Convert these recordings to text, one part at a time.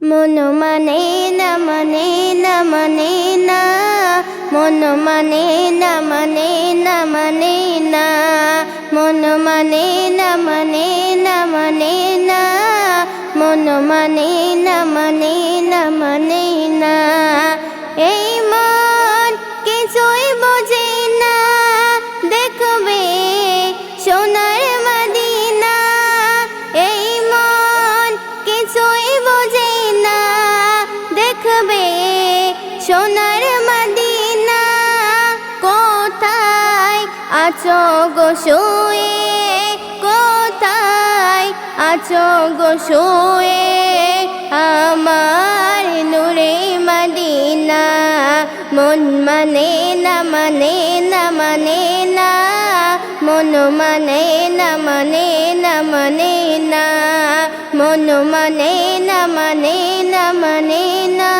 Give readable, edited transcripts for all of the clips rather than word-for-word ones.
মন মানে না মানে না মানে না, মন মানে না মানে না মানে না, মন মানে না মানে না মানে না, মন মানে না মানে না মানে না। এই মন কিছুই বোঝে না, দেখবে সোনার মদিনা। এই মন কিছুই বোঝে না, দেখবে সোনার মদিনা। কোথায় আছো গো শুয়ে, কোথায় আছো গো শুয়ে, আমার নূরে মদিনা। মন মানে না মানে না মানে না, মন মানে না মানে না মানে না, মন মানে না মানে না মানে না,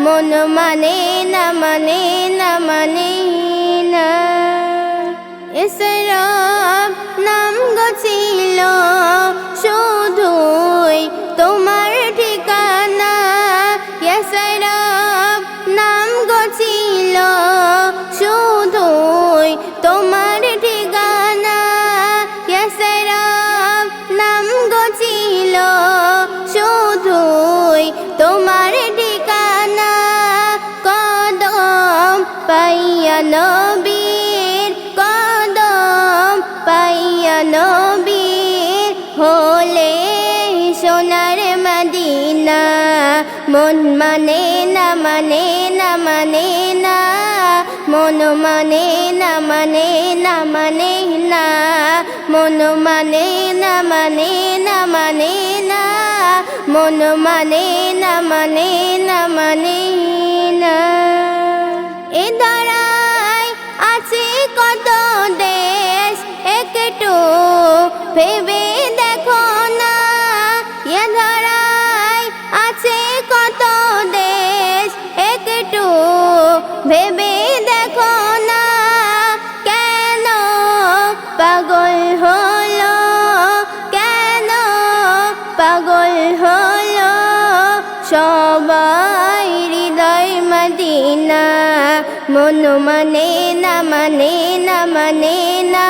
মন মানে না মানে না মানে না। ইসরাব নাম গো ছিল শুধুই তোমার ঠিকানা, ইসরাব নাম গো ছিল শুধুই তোমার ঠিকানা, ইসরাব নাম গো ছিল শুধুই তোমার ঠিকানা। কদম পাইয়া নবীর, কদম পাইয়া নবীর, হলে সোনার মদিনা। মন মানে না মানে না মানে না, মন মানে না মানে না মানে না, মন মানে না মানে না মানে না, মন মানে না মানে না মানে না। এ ধরায় আছে কত দেশ, একটু ভেবে দেখো না। এ ধরায় আছে কত দেশ, একটু ভেবে দেখো না। কেন পাগল হলো, কেন পাগল হলো সবাই হৃদয় মদিনা। মন মানে না মানে না মানে না,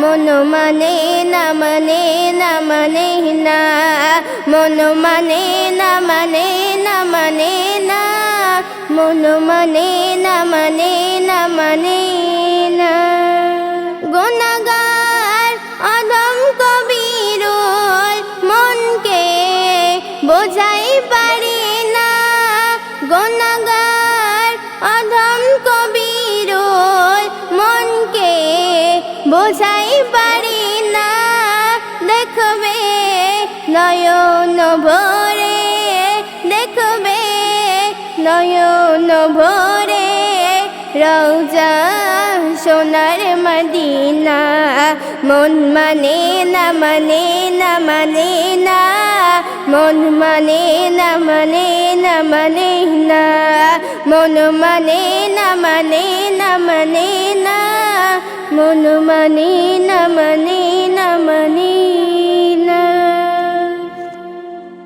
মন মানে না মানে না মানে না, মন মানে না মানে না মানে না, মন মানে না মানে না মানে না। গুনাহগার অধম কবিরুল মনকে বোঝাই পারি না, গুনাহগার অধম কবিরুল মনকে বোঝাই পারি না। দেখবে নয়ন ভরে, দেখবে নয়ন ভরে রওজা সোনার মদিনা। মন মানে না মানে না মানে না, মন মানে না মানে না মানে না, মন মানে না মানে না মানে না, মন মানে না মানে না মানে